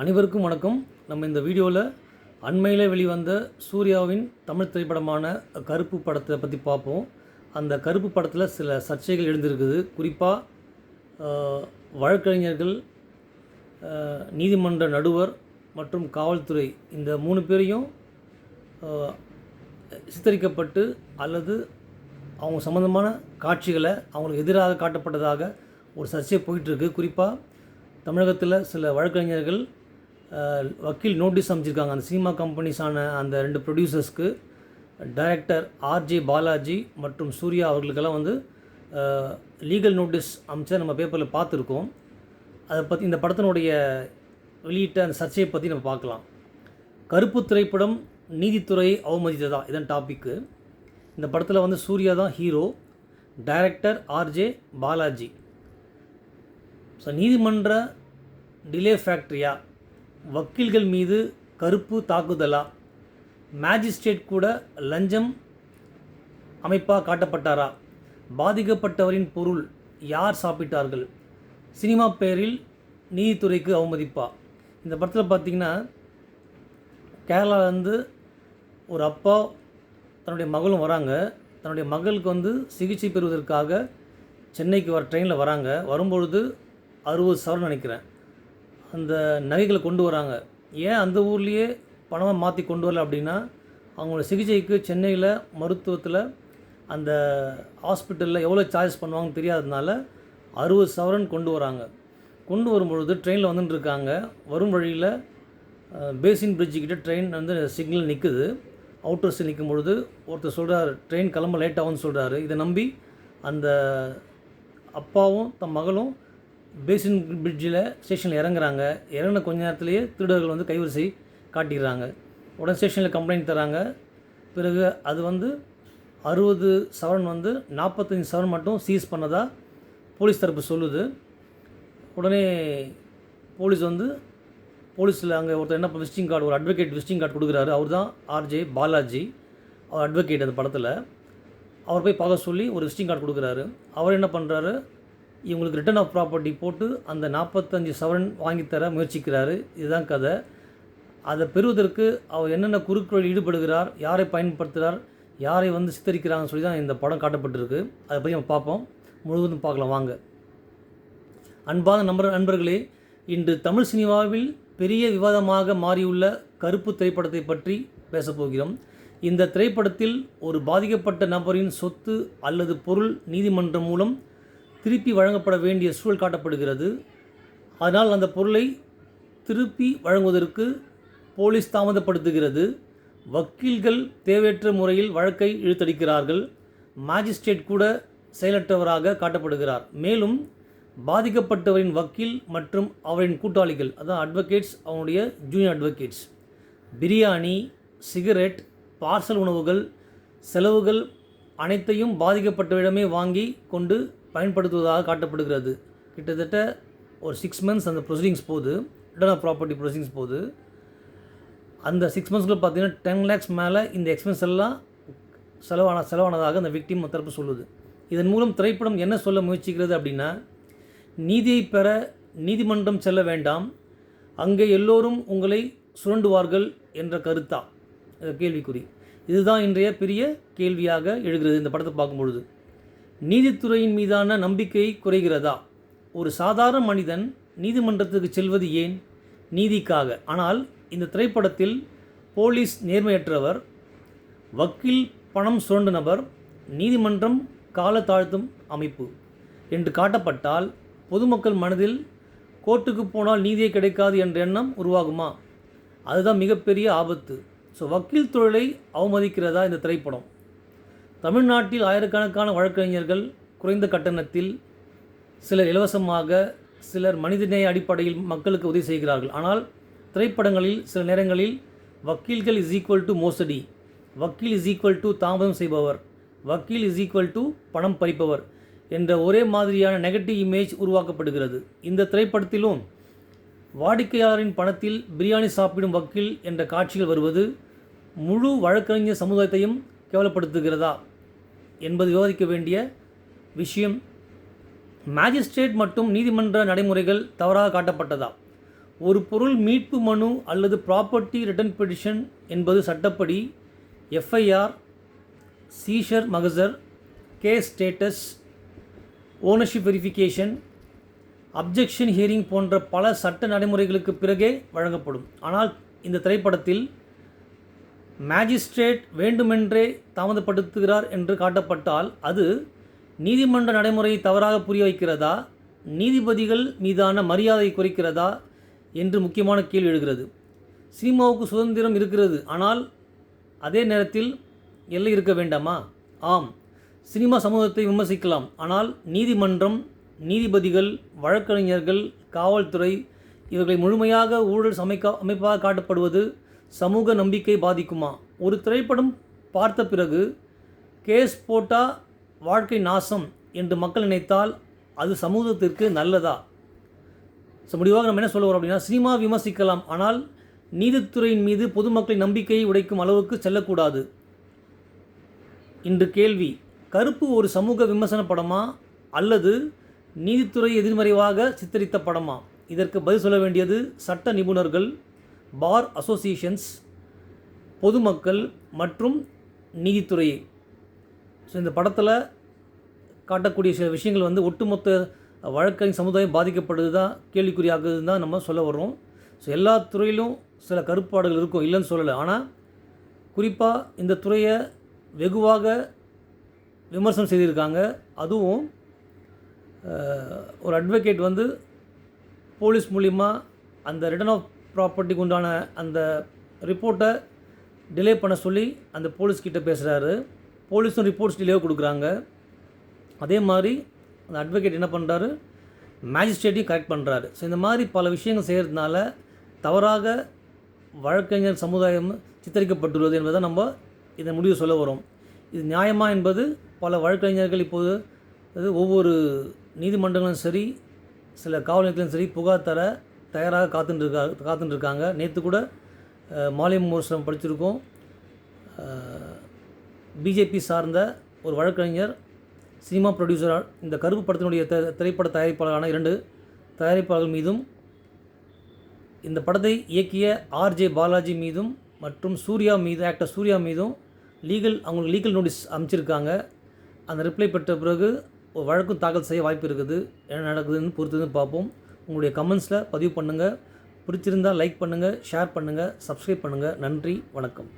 அனைவருக்கும் வணக்கம். நம்ம இந்த வீடியோவில் அண்மையில் வெளிவந்த சூர்யாவின் தமிழ் திரைப்படமான கருப்பு படத்தை பற்றி பார்ப்போம். அந்த கருப்பு படத்தில் சில சர்ச்சைகள் எழுந்திருக்குது. குறிப்பாக வழக்கறிஞர்கள், நீதிமன்ற நடுவர் மற்றும் காவல்துறை இந்த 3 பேரையும் சித்தரிக்கப்பட்டு அல்லது அவங்க சம்மந்தமான காட்சிகளை அவங்களுக்கு எதிராக காட்டப்பட்டதாக ஒரு சர்ச்சை போயிட்டுருக்கு. குறிப்பாக தமிழகத்தில் சில வழக்கறிஞர்கள் வக்கீல் நோட்டீஸ் அமைச்சிருக்காங்க. அந்த சினிமா கம்பெனிஸான அந்த 2 ப்ரொடியூசர்ஸ்க்கு, டைரக்டர் ஆர்ஜே பாலாஜி மற்றும் சூர்யா அவர்களுக்கெல்லாம் லீகல் நோட்டீஸ் அமைச்சா நம்ம பேப்பரில் பார்த்துருக்கோம். அதை பற்றி இந்த படத்தினுடைய வெளியிட்ட அந்த சர்ச்சையை பற்றி நம்ம பார்க்கலாம். கருப்பு திரைப்படம் நீதித்துறையை அவமதித்ததா, இதான் டாப்பிக்கு. இந்த படத்தில் சூர்யா தான் hero, director RJ Balaji. So நீதிமன்ற டிலே ஃபேக்ட்ரியா, வக்கீல்கள் மீது கருப்பு தாக்குதலா, மேஜிஸ்ட்ரேட் கூட லஞ்சம் அமைப்பாக காட்டப்பட்டாரா, பாதிக்கப்பட்டவரின் பொருள் யார் சாப்பிட்டார்கள், சினிமா பெயரில் நீதித்துறைக்கு அவமதிப்பா. இந்த படத்தில் பார்த்திங்கன்னா கேரளாவிலேருந்து ஒரு அப்பா தன்னுடைய மகளும் வராங்க. தன்னுடைய மகளுக்கு சிகிச்சை பெறுவதற்காக சென்னைக்கு ட்ரெயினில் வராங்க. வரும்பொழுது 60 சவரன் நினைக்கிறேன் அந்த நகைகளை கொண்டு வராங்க. ஏன் அந்த ஊர்லேயே பணமாக மாற்றி கொண்டு வரல அப்படின்னா, அவங்களோட சிகிச்சைக்கு சென்னையில் மருத்துவத்தில் அந்த ஹாஸ்பிட்டலில் எவ்வளோ சார்ஜ் பண்ணுவாங்கன்னு தெரியாததுனால 60 சவரன் கொண்டு வராங்க. கொண்டு வரும்பொழுது ட்ரெயினில் வந்துட்டுருக்காங்க. வரும் வழியில் பேசின் பிரிட்ஜுக்கிட்ட ட்ரெயின் சிக்னல் நிற்குது. அவுட்டர்ஸ் நிற்கும் பொழுது ஒருத்தர் சொல்கிறார், ட்ரெயின் கிளம்ப லேட் ஆகும்னு சொல்கிறாரு. இதை நம்பி அந்த அப்பாவும் தம் மகளும் பேசின் பிரிட்ஜில் ஸ்டேஷனில் இறங்குறாங்க. இறங்கின கொஞ்ச நேரத்துலேயே திருடர்கள் கைவரிசை காட்டிடுறாங்க. உடனே ஸ்டேஷனில் கம்ப்ளைண்ட் தராங்க. பிறகு அது 60 சவரன் 45 சவரன் மட்டும் சீஸ் பண்ணதாக போலீஸ் தரப்பு சொல்லுது. உடனே போலீஸில் அங்கே ஒருத்தர் என்ன விசிட்டிங் கார்டு, ஒரு அட்வொகேட் விசிட்டிங் கார்டு கொடுக்குறாரு. அவர் தான் ஆர்ஜே பாலாஜி, அவர் அட்வொகேட் அந்த படத்தில். அவர் போய் பார்க்க சொல்லி ஒரு விசிட்டிங் கார்டு கொடுக்குறாரு. அவர் என்ன பண்ணுறாரு, இவங்களுக்கு ரிட்டர்ன் ஆஃப் ப்ராப்பர்ட்டி போட்டு அந்த 45 சவரன் வாங்கித்தர முயற்சிக்கிறாரு. இதுதான் கதை. அதை பெறுவதற்கு அவர் என்னென்ன குறுக்குவழியில் ஈடுபடுகிறார், யாரை பயன்படுத்துகிறார், யாரை சித்தரிக்கிறாங்கன்னு சொல்லி தான் இந்த படம் காட்டப்பட்டிருக்கு. அதை பற்றி நம்ம பார்ப்போம், முழுவதும் பார்க்கலாம் வாங்க. அன்பான நண்பர்களே, இன்று தமிழ் சினிமாவில் பெரிய விவாதமாக மாறியுள்ள கருப்பு திரைப்படத்தை பற்றி பேசப்போகிறோம். இந்த திரைப்படத்தில் ஒரு பாதிக்கப்பட்ட நபரின் சொத்து அல்லது பொருள் நீதிமன்றம் மூலம் திருப்பி வழங்கப்பட வேண்டிய சூழல் காட்டப்படுகிறது. அதனால் அந்த பொருளை திருப்பி வழங்குவதற்கு போலீஸ் தாமதப்படுத்துகிறது. வக்கீல்கள் தேவையற்ற முறையில் வழக்கை இழுத்தடிக்கிறார்கள். மேஜிஸ்ட்ரேட் கூட செயலற்றவராக காட்டப்படுகிறார். மேலும் பாதிக்கப்பட்டவரின் வக்கீல் மற்றும் அவரின் கூட்டாளிகள், அதான் அட்வொகேட்ஸ், அவனுடைய junior advocates, biryani, cigarette, parcel உணவுகள், செலவுகள் அனைத்தையும் பாதிக்கப்பட்டவரிடமே வாங்கி கொண்டு பயன்படுத்துவதாக காட்டப்படுகிறது. கிட்டத்தட்ட ஒரு 6 months அந்த ப்ரொசீடிங்ஸ் போகுது, ரிட்டர்ன் ஆஃப் ப்ராப்பர்ட்டி ப்ரொசீடிங்ஸ் போகுது. அந்த 6 monthsக்குள்ள பார்த்திங்கன்னா 10 lakhs மேலே இந்த எக்ஸ்பென்ஸ் எல்லாம் செலவானதாக அந்த விக்டிம் தரப்பு சொல்லுது. இதன் மூலம் திரைப்படம் என்ன சொல்ல முயற்சிக்கிறது அப்படின்னா, நீதியை பெற நீதிமன்றம் செல்ல வேண்டாம், அங்கே எல்லோரும் உங்களை சுரண்டுவார்கள் என்ற கருத்தா, கேள்விக்குறி. இதுதான் இன்றைய பெரிய கேள்வியாக எழுகிறது இந்த படத்தை பார்க்கும்பொழுது. நீதித்துறையின் மீதான நம்பிக்கை குறைகிறதா? ஒரு சாதாரண மனிதன் நீதிமன்றத்துக்கு செல்வது ஏன்? நீதிக்காக. ஆனால் இந்த திரைப்படத்தில் போலீஸ் நேர்மையற்றவர், வக்கீல் பணம் சுரண்டு நபர், நீதிமன்றம் கால தாழ்த்தும் அமைப்பு என்று காட்டப்பட்டால் பொதுமக்கள் மனதில் கோர்ட்டுக்கு போனால் நீதியே கிடைக்காது என்ற எண்ணம் உருவாகுமா? அதுதான் மிகப்பெரிய ஆபத்து. ஸோ வக்கீல் தொழிலை அவமதிக்கிறதா இந்த திரைப்படம்? தமிழ்நாட்டில் ஆயிரக்கணக்கான வழக்கறிஞர்கள் குறைந்த கட்டணத்தில், சிலர் இலவசமாக, சிலர் மனிதநேய அடிப்படையில் மக்களுக்கு உதவி செய்கிறார்கள். ஆனால் திரைப்படங்களில் சில நேரங்களில் வக்கீல்கள் இஸ் ஈக்குவல் டு மோசடி, வக்கீல் இஸ் ஈக்குவல் டு தாமதம் செய்பவர், வக்கீல் இஸ் ஈக்குவல் டு பணம் பறிப்பவர் என்ற ஒரே மாதிரியான நெகட்டிவ் இமேஜ் உருவாக்கப்படுகிறது. இந்த திரைப்படத்திலும் வாடிக்கையாளரின் பணத்தில் பிரியாணி சாப்பிடும் வக்கீல் என்ற காட்சிகள் வருவது முழு வழக்கறிஞர் சமுதாயத்தையும் கேவலப்படுத்துகிறதா என்பது விவாதிக்க வேண்டிய விஷயம். மேஜிஸ்ட்ரேட் மற்றும் நீதிமன்ற நடைமுறைகள் தவறாக காட்டப்பட்டதா? ஒரு பொருள் மீட்பு மனு அல்லது ப்ராப்பர்ட்டி ரிட்டர்ன் பெட்டிஷன் என்பது சட்டப்படி FIR, seizure mahazar, case status, ownership verification, objection hearing போன்ற பல சட்ட நடைமுறைகளுக்கு பிறகே வழங்கப்படும். ஆனால் இந்த திரைப்படத்தில் மேஜிஸ்ட்ரேட் வேண்டுமென்றே தாமதப்படுத்துகிறார் என்று காட்டப்பட்டால் அது நீதிமன்ற நடைமுறையை தவறாக புரிய வைக்கிறதா, நீதிபதிகள் மீதான மரியாதை குறைக்கிறதா என்று முக்கியமான கேள்வி எழுகிறது. சினிமாவுக்கு சுதந்திரம் இருக்கிறது, ஆனால் அதே நேரத்தில் எல்லை இருக்க வேண்டாமா? ஆம், சினிமா சமூகத்தை விமர்சிக்கலாம், ஆனால் நீதிமன்றம், நீதிபதிகள், வழக்கறிஞர்கள், காவல்துறை இவர்களை முழுமையாக ஊழல் அமைப்பாக காட்டப்படுவது சமூக நம்பிக்கை பாதிக்குமா? ஒரு திரைப்படம் பார்த்த பிறகு கேஸ் போட்டால் வாழ்க்கை நாசம் என்று மக்கள் நினைத்தால் அது சமூகத்திற்கு நல்லதா? முடிவாக நம்ம என்ன சொல்ல வரோம் அப்படின்னா, சினிமா விமர்சிக்கலாம், ஆனால் நீதித்துறையின் மீது பொதுமக்களின் நம்பிக்கையை உடைக்கும் அளவுக்கு செல்லக்கூடாது. இன்று கேள்வி: கருப்பு ஒரு சமூக விமர்சன படமா அல்லது நீதித்துறை எதிர்மறைவாக சித்தரித்த படமா? இதற்கு பதில் சொல்ல வேண்டியது சட்ட நிபுணர்கள், பார் அசோசியேஷன்ஸ், பொதுமக்கள் மற்றும் நீதித்துறையை. ஸோ இந்த படத்தில் காட்டக்கூடிய சில விஷயங்கள் ஒட்டுமொத்த வழக்கறிஞர் சமுதாயம் பாதிக்கப்படுது தான், கேள்விக்குறியாகுதுன்னு தான் நம்ம சொல்ல வர்றோம். ஸோ எல்லா துறையிலும் சில கருப்பாடுகள் இருக்கும், இல்லைன்னு சொல்லலை. ஆனால் குறிப்பாக இந்த துறையை வெகுவாக விமர்சனம் செய்திருக்காங்க. அதுவும் ஒரு அட்வொகேட் போலீஸ் மூலிமா அந்த ரிட்டர்ன் ஆஃப் ப்ராப்பர்ட்டிக்கு உண்டான அந்த ரிப்போர்ட்டை டிலே பண்ண சொல்லி அந்த போலீஸ்கிட்ட பேசுகிறாரு. போலீஸும் ரிப்போர்ட்ஸ் டிலேவாக கொடுக்குறாங்க. அதே மாதிரி அந்த அட்வொகேட் என்ன பண்ணுறாரு, மேஜிஸ்ட்ரேட்டையும் கரெக்ட் பண்ணுறாரு. ஸோ இந்த மாதிரி பல விஷயங்கள் செய்கிறதுனால தவறாக வழக்கறிஞர் சமுதாயம் சித்தரிக்கப்பட்டுள்ளது என்பதை நம்ம இந்த முடிவு சொல்ல வரோம். இது நியாயமா என்பது பல வழக்கறிஞர்கள் இப்போது ஒவ்வொரு நீதிமன்றங்களும் சரி, சில காவல் நிலையத்திலும் சரி புகார் தர தயாராக காத்துட்டுருக்காங்க. நேற்று கூட மாலை விமர்சனம் படிச்சிருக்கோம். பிஜேபி சார்ந்த ஒரு வழக்கறிஞர், சினிமா ப்ரொடியூசரால் இந்த கருப்பு படத்தினுடைய திரைப்பட தயாரிப்பாளரான 2 தயாரிப்பாளர்கள் மீதும், இந்த படத்தை இயக்கிய ஆர்ஜே பாலாஜி மீதும் மற்றும் சூர்யா மீது, ஆக்டர் சூர்யா மீதும் அவங்களுக்கு லீகல் நோட்டீஸ் அமைச்சிருக்காங்க. அந்த ரிப்ளை பெற்ற பிறகு ஒரு வழக்கும் தாக்கல் செய்ய வாய்ப்பு இருக்குது. என்ன நடக்குதுன்னு பொறுத்து பார்ப்போம். உங்களுடைய கமெண்ட்ஸில் பதிவு பண்ணுங்கள். பிடிச்சிருந்தால் லைக் பண்ணுங்கள், ஷேர் பண்ணுங்கள், சப்ஸ்கிரைப் பண்ணுங்கள். நன்றி, வணக்கம்.